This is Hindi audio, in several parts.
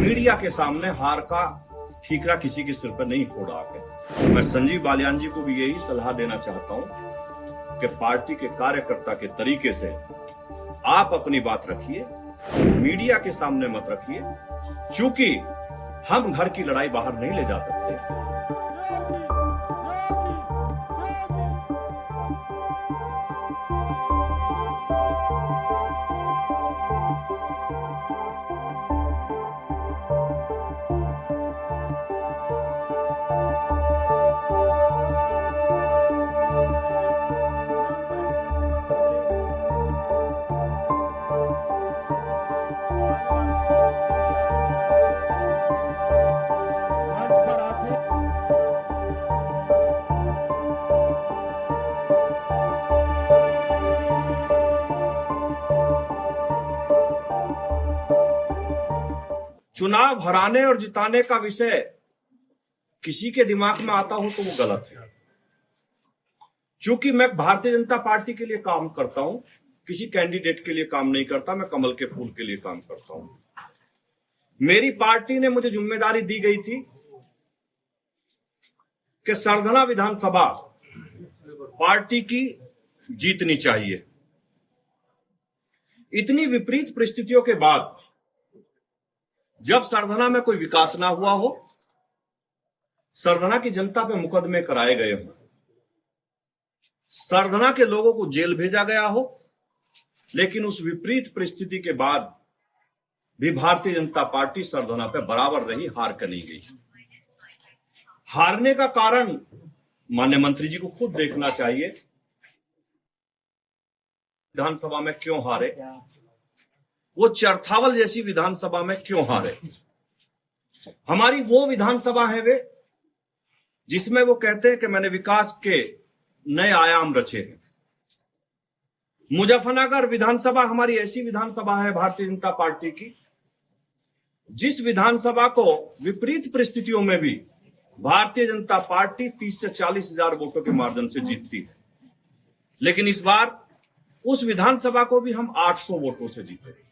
मीडिया के सामने हार का ठीकरा किसी के सिर पर नहीं फोड़ा के। मैं संजीव बालियान जी को भी यही सलाह देना चाहता हूं कि पार्टी के कार्यकर्ता के तरीके से आप अपनी बात रखिए, मीडिया के सामने मत रखिए, क्योंकि हम घर की लड़ाई बाहर नहीं ले जा सकते। चुनाव हराने और जिताने का विषय किसी के दिमाग में आता हो तो वो गलत है। क्योंकि मैं भारतीय जनता पार्टी के लिए काम करता हूं, किसी कैंडिडेट के लिए काम नहीं करता, मैं कमल के फूल के लिए काम करता हूं। मेरी पार्टी ने मुझे जिम्मेदारी दी गई थी कि सरधना विधानसभा पार्टी की जीतनी चाहिए। इतनी विपरीत परिस्थितियों के बाद जब सरधना में कोई विकास ना हुआ हो, सरधना की जनता पे मुकदमे कराए गए हो, सरधना के लोगों को जेल भेजा गया हो, लेकिन उस विपरीत परिस्थिति के बाद भी भारतीय जनता पार्टी सरधना पे बराबर रही, हार कर नहीं गई। हारने का कारण माननीय मंत्री जी को खुद देखना चाहिए। विधानसभा में क्यों हारे, वो चरथावल जैसी विधानसभा में क्यों हारे। हमारी वो विधानसभा है वे जिसमें वो कहते हैं कि मैंने विकास के नए आयाम रचे हैं। मुजफ्फरनगर विधानसभा हमारी ऐसी विधानसभा है भारतीय जनता पार्टी की, जिस विधानसभा को विपरीत परिस्थितियों में भी भारतीय जनता पार्टी 30 से 40 हजार वोटों के मार्जिन से जीतती है। लेकिन इस बार उस विधानसभा को भी हम 800 वोटों से जीते।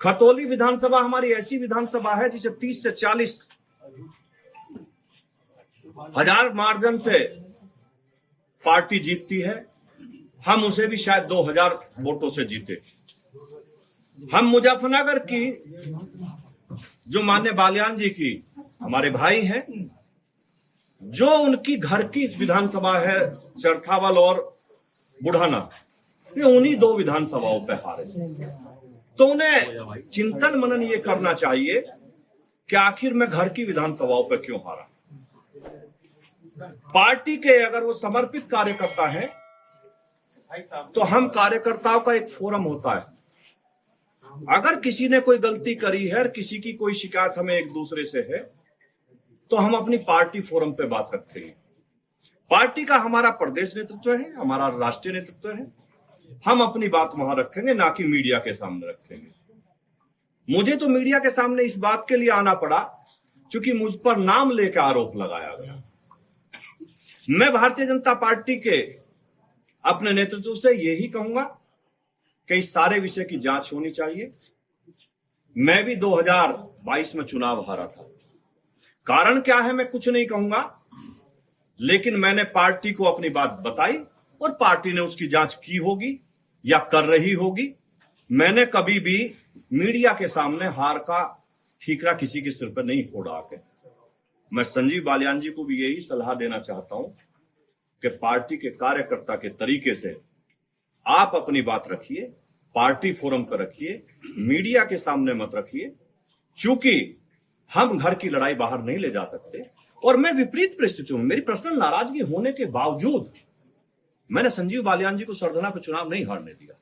खतौली विधानसभा हमारी ऐसी विधानसभा है जिसे 30 से 40 हजार मार्जिन से पार्टी जीतती है। हम उसे भी शायद 2000 वोटों से जीते। हम मुजफ्फरनगर की जो माननीय बालियान जी की हमारे भाई हैं, जो उनकी घर की विधानसभा है चरथावल और बुढ़ाना, ये उन्हीं दो विधानसभाओं पे हारे। तो उन्हें चिंतन मनन ये करना चाहिए कि आखिर मैं घर की विधानसभाओं पर क्यों हारा। पार्टी के अगर वो समर्पित कार्यकर्ता हैं तो हम कार्यकर्ताओं का एक फोरम होता है। अगर किसी ने कोई गलती करी है, किसी की कोई शिकायत हमें एक दूसरे से है, तो हम अपनी पार्टी फोरम पे बात रखते हैं। पार्टी का हमारा प्रदेश नेतृत्व है, हमारा राष्ट्रीय नेतृत्व है, हम अपनी बात वहां रखेंगे, ना कि मीडिया के सामने रखेंगे। मुझे तो मीडिया के सामने इस बात के लिए आना पड़ा क्योंकि मुझ पर नाम लेकर आरोप लगाया गया। मैं भारतीय जनता पार्टी के अपने नेतृत्व से यही कहूंगा कि इस सारे विषय की जांच होनी चाहिए। मैं भी 2022 में चुनाव हारा था। कारण क्या है मैं कुछ नहीं कहूंगा, लेकिन मैंने पार्टी को अपनी बात बताई और पार्टी ने उसकी जांच की होगी या कर रही होगी। मैंने कभी भी मीडिया के सामने हार का ठीकरा किसी के सिर पर नहीं फोड़ा के। मैं संजीव बालियान जी को भी यही सलाह देना चाहता हूं कि पार्टी के कार्यकर्ता के तरीके से आप अपनी बात रखिए, पार्टी फोरम पर रखिए, मीडिया के सामने मत रखिए, क्योंकि हम घर की लड़ाई बाहर नहीं ले जा सकते। और मैं विपरीत परिस्थितियों में, मेरी पर्सनल नाराजगी होने के बावजूद मैंने संजीव बालियान जी को सरधना पर चुनाव नहीं हारने दिया।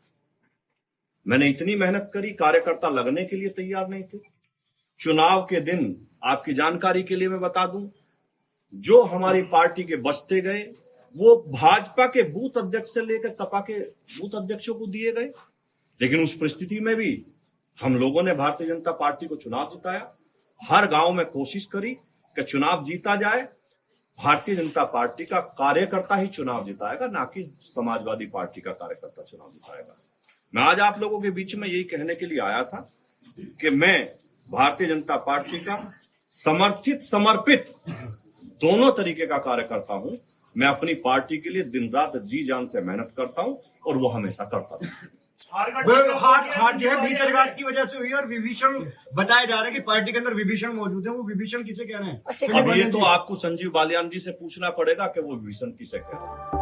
मैंने इतनी मेहनत करी, कार्यकर्ता लगने के लिए तैयार नहीं थे। चुनाव के दिन आपकी जानकारी के लिए मैं बता दूं, जो हमारी पार्टी के बचते गए वो भाजपा के बूथ अध्यक्ष से लेकर सपा के बूथ अध्यक्षों को दिए गए। लेकिन उस परिस्थिति में भी हम लोगों ने भारतीय जनता पार्टी को चुनाव जिताया। हर गांव में कोशिश करी कि चुनाव जीता जाए। भारतीय जनता पार्टी का कार्यकर्ता ही चुनाव जिताएगा, ना कि समाजवादी पार्टी का कार्यकर्ता चुनाव जिताएगा। मैं आज आप लोगों के बीच में यही कहने के लिए आया था कि मैं भारतीय जनता पार्टी का समर्थित समर्पित दोनों तरीके का कार्य करता हूं। मैं अपनी पार्टी के लिए दिन रात जी जान से मेहनत करता हूं और वो हमेशा करता हूं। हार जो है भीतरघात की वजह से हुई और विभीषण बताया जा रहा है कि पार्टी के अंदर विभीषण मौजूद है। वो विभीषण किसे कह रहे हैं? अब ये तो आपको संजीव बालियान जी से पूछना पड़ेगा कि वो विभीषण किसे कह रहे हैं।